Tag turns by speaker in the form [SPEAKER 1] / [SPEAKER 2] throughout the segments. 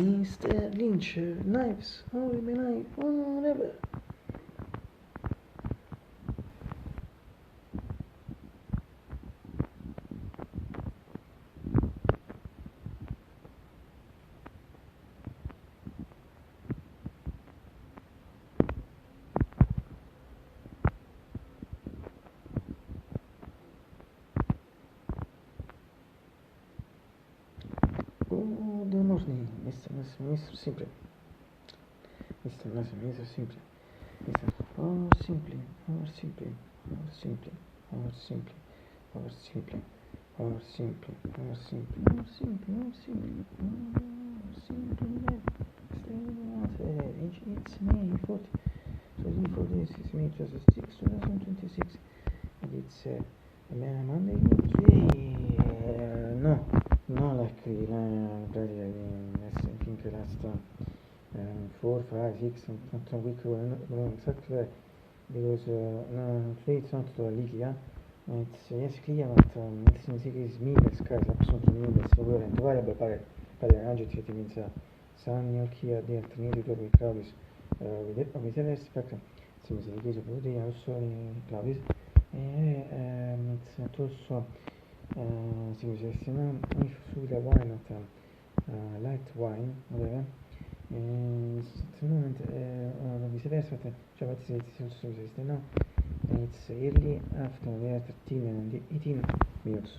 [SPEAKER 1] Mr. Lynch, knives, only my knife, whatever. Дорожный, мистер Симпли. Мистер Симпли. Simply, or simply, or simply, or simply, or simply, or simply, or simply, or simply, or simply, it's May 40, so for this is May 6, 2026, and it's Monday, no, like pratica I think last 4, 5, 6, not a week ago, I don't know exactly, because today it's not totally clear. It's yes clear, but it seems like it's meaningless, guys, absolutely meaningless. So we're in the variable pattern adjective means sunny or clear, the alternative with clouds with the spectrum. Seems in the case of today also clouds. It's also seems if the wine not light wine, whatever. At the moment, viceversa, cioè esiste, no? It's early after we are 13 and 18 minutes.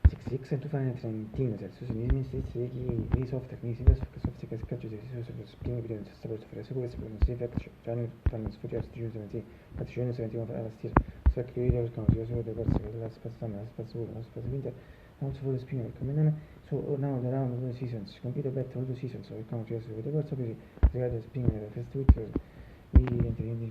[SPEAKER 1] 66 and 219 Celsius. In these minutes, it's soft, because soft is catches the spring period is supposed to fare sicuro, per non si effect, January, from the 40 June 17, but June 17 of last year. So, che io devo scoprire, io devo passare la spazzatura, winter, also for the spring, come so now the round of the seasons, complete better all the seasons, so we come to the course of the spring first week, we enter in the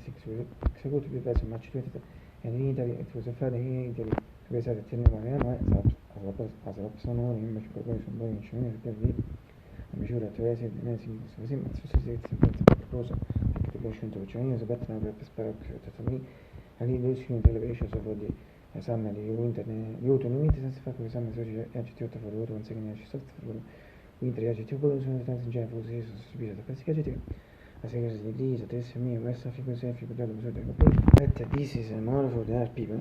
[SPEAKER 1] 6 weeks, ago to be present March 20th, and in Italy it was a Friday in Italy, to be said at 10 as a sono invece per poi sono in scena per lì, a misura attraverso i mesi, così, ma su se si pensa per cosa, perché tu 100 anni, so better now per spero che mi, and in those human television so for the summer, the winter senza fare come summer, aggettivo for the once again, for winter, aggettivo sono in genere, for the sostituito, perché aggettivo, la segreta di Lisa, adesso mio, verso fico, but this is more for the other people,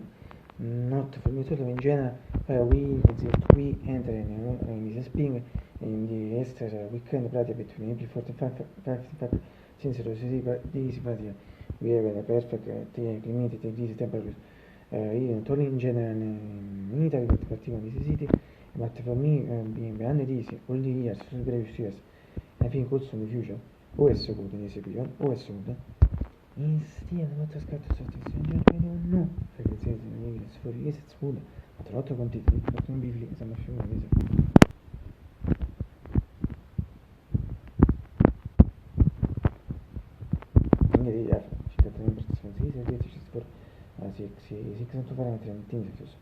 [SPEAKER 1] not for me, in general, we enter in this spring, in the Easter weekend, pratically between April 45, since it was this pratica, we have a perfect climate, these temperatures. Io torno in genere in Italy, particularly in this city, but for me, being behind this, all the years, for the previous years, I think also in the future, always so good in this period, always so good. Instead, what has got to satisfaction, I don't know, perché it says in English, for yes, it's good, but a lot of quantity, but non bivli, insomma, più una visa. Quindi, cittadini per sfondire, dieci ci sport. Si sento fare mentre non tieni chiuso.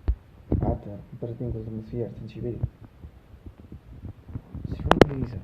[SPEAKER 1] Per esempio questo atmosfera, non ci vedi. Si fa una divisa.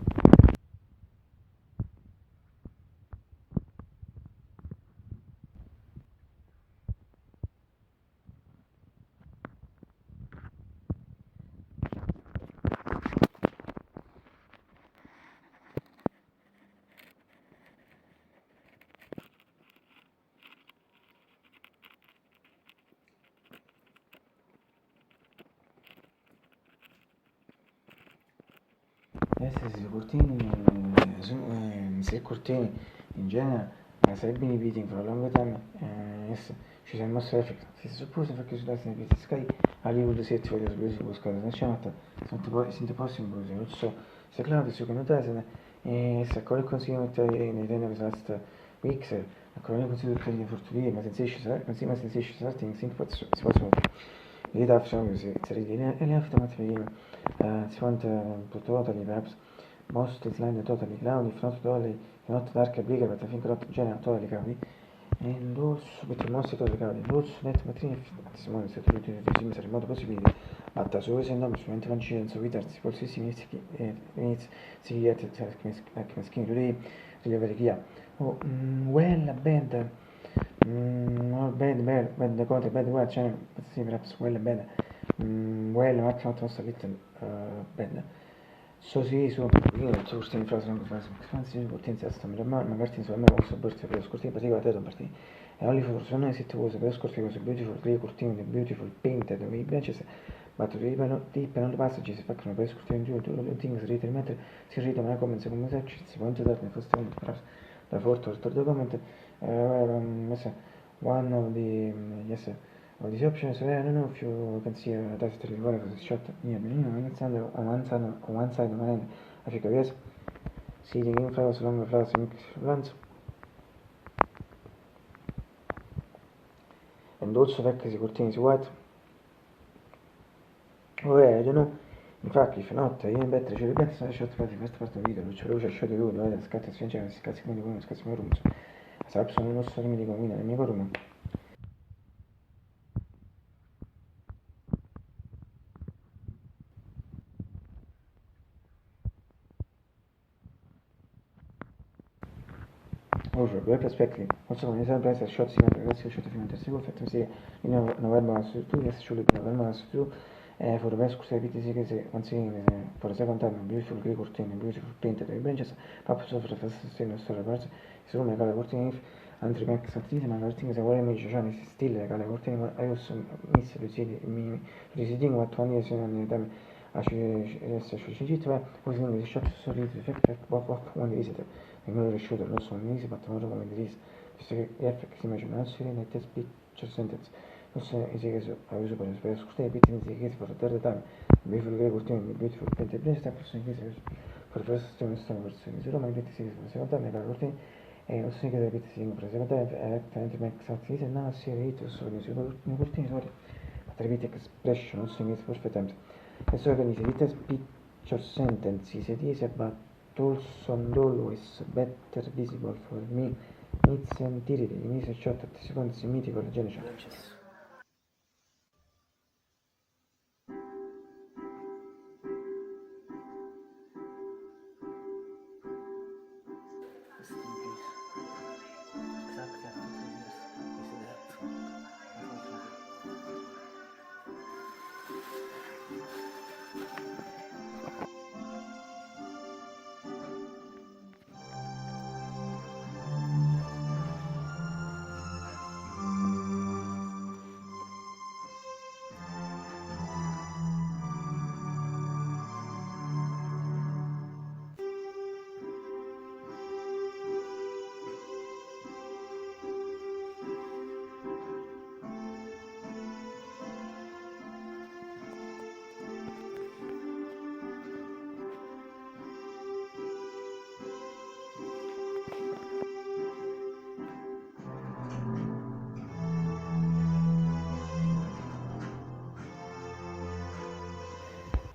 [SPEAKER 1] Se cortini in genere sarebbe inhibiting for a long time, yes, ci sono mosse effect. Si suppose perché sulla sinapsi sky Hollywood set for the music was called a shot, sunt possible, also se cloud su connotazione e se ancora consiglio mettere nei tenere last weeks, ancora consiglio di fortuna, ma sensation starting think what's Read after music, it's really aftermath si want totally perhaps most is line totally cloudy, if not totally, not dark bigger, but I think not general totally cloudy. And also with most totally cloudy, and also net material at this moment set to resume in modo possibile, but as always and numbers from interventions of withers, forcissimi minutes, see yet like my skin today, really very clear. Oh, well, bad. Not bad, the content, bad word channel, but see perhaps well and bad. Well, not also a little bad. Så si su inget suuresti infrasõngas expansiivse potentsiaalstamine McCarthy sulle also birthday for Scotty particular third party and only for some nice it was a Scotty was a beautiful grey curtain and beautiful painted with benches but deep and passages factono per Scotty due to things written matter si ride comments come section si want to that the first one perhaps the fourth or third comment one of the yes of these options, I don't know if you can see that's the revolver was shot near me on one side of my hand. I think yes. Seeding in flowers along the flowers mix plants. And also vacancy contains white. Oh yeah, I don't know. Infatti, if not, io in better c'è ragazzi la shot per questa parte del video, c'è luce shot di video, scatta si faceva, si cazzi come di scazzi come rumors. Sarà sono uno storia mi dico nel mio room. Over web perspective. Also, when you price a shot signal, let's shot fino al terzo effetto si November su tu, yes, surely November su tu. For the best course BTC is once again for the second time beautiful grey curtain and beautiful painted branches. Purpose of the first stainless steel parts is room legale curtain if altri max attività ma curtain is a well image cioè stile legale curtain ma I also miss residing what one years in them actually citva was in the shot solid effect what one is it ignore the shooter also on easy but not when it is effect image naturally in a test picture sentence also is a uso per esperienza scusate bit in the case for the third time beautiful grey curtain beautiful painted branch step person in case for the first time stone version zero my bit is for the second time legale curtain e also in case bit is for the second time effect max activity and now see it also in the curtain sorry attribute expression also in case perfect times. And so when it is picture sentences, it is but also and always better visible for me. It's entirely in this shot at the second mythical generation.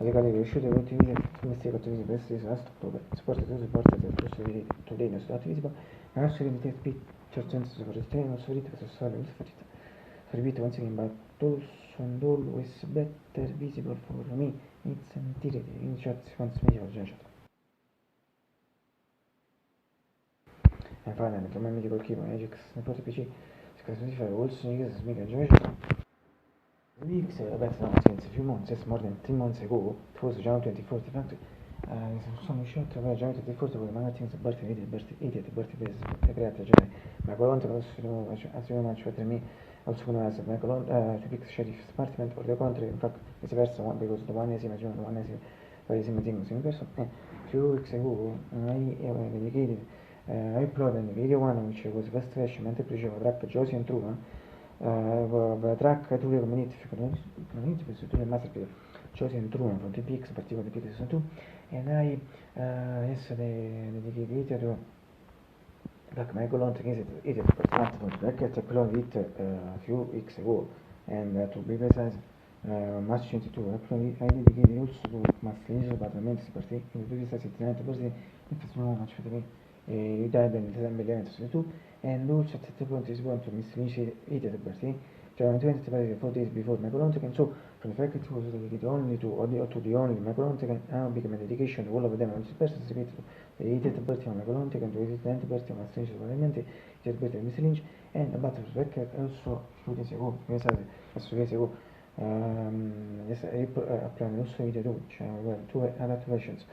[SPEAKER 1] Legale riuscite a utilizzare il mistero di questo disastro supporta tutto il porto del corso di today non stato visible ma non si limita a picture sense of the train also rit to solve this facita repeat once again but also and always better visible for me it's entirely in chat seconds meglio chat and finally come medical keyboard Ajax ne porta PC si fa also uses mega generation weeks, but no, since a few months, just more than 3 months ago, it was January 24th, in fact, sono uscito a January 24th con magari things birthday, birthday, create, cioè, ma Colonto, as you know, cioè, me, also known as my Colonto, to pick sheriff's department, or the contrary, in fact, vice versa, because the one is imagine, the one is very similar things in person. A few weeks ago, I dedicated, I uploaded a video one, which was best fresh, mentre piaceva track Josie and Truman, track tu community per strutture master chosen true from TPX particular TPX season 2 and I dedicated to like my colon is it personal back at clone it a few weeks ago and to be precise March 22 actually I dedicated also to mascherino parlamenti parti in cui sta settimana così in festivale faccio vedere e died in December 2022 and also at the point is going to mislead it at the birthday German 4 days before Macron-Tekken, so from the fact that it was dedicated only to the only Macron-Tekken, now became a dedication to all of them, and this person is repeated the 80th birthday of Macron-Tekken, to his 90th birthday of Strange Probabilmente, 80th birthday of Miss Lynch, and about the record also a few days ago, yes, a few days ago, yes, I planned also video too, well, two other versions.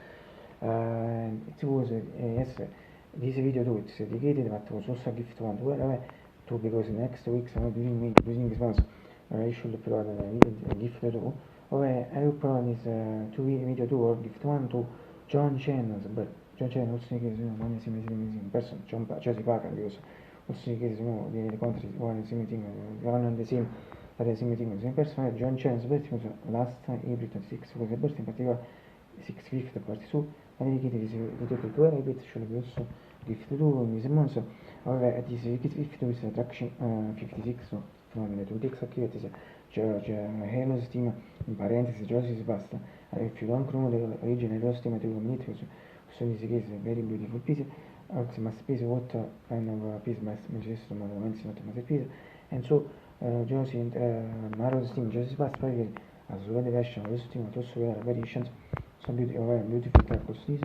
[SPEAKER 1] it was yes, this video too, it's dedicated, but it was also a gift one to whatever too, because next week I'm doing me using this month. I should provide a gift too. Okay, I will provide this two video too or gift one to John Chen, but John Chen also is one is amazing person, John Jesse Parker, because also is the country one is thing, one and the same. That is thing, the same person. John Chen's birthday was last April 26 was a birthday in particular 6th party su, ma dedicated this video to 2 rabbit should be also gift to in this month. However, this gift is attraction 56 so from the 2 text activities George Halo's team in parenthesis Josie's basta. If you don't know the original Halo's team to community, so in this case a very beautiful piece. Masterpiece, what kind of piece Manchester Monuments not masterpiece. And so Josie and Maro's team Josie's basta probably as well the version of this team, but also there are variations. Some beautiful characters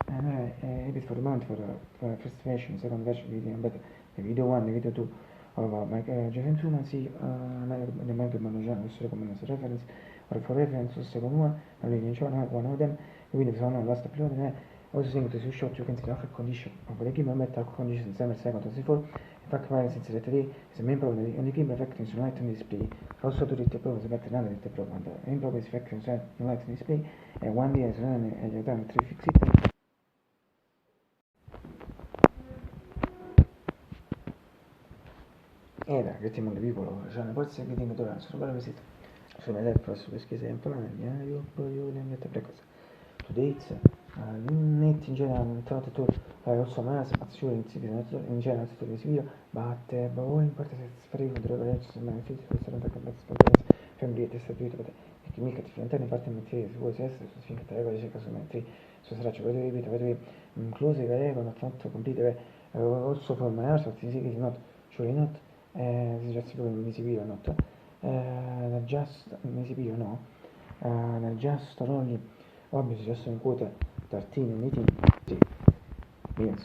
[SPEAKER 1] and a bit for the month for the first version, second version video, but the video 1, the video 2 of Jason Truman, see the Michael Manojan also recommend as a reference, or for reference, the second one, I really enjoy one of them, the video is on last upload, and I also think it is a short you can see the condition of the game, better condition December 2nd, 24. In fact, since the today is a main problem, the game affecting light on display, also to the problem is better than the problem, the main problem is affecting light on display, and one day as well, and you're done 3 fix it. Era che ti mando piccolo, c'è una forza che ti metto là, sono per visita. Sono del prossimo perché in plan, io poi le mette precoce. Today net in generale, trovato tu, also ma spazio in generale tutto questo video, but all important is free with the reference my feet for certain complex family statuito perché mica ti fiantane parte mettere su vuoi essere su finché te vai cerca su metri su straccio vedete incluse che con affronto complete also for my house is not surely not just visibile not just visibile no just only obviously just in quota 13 and 18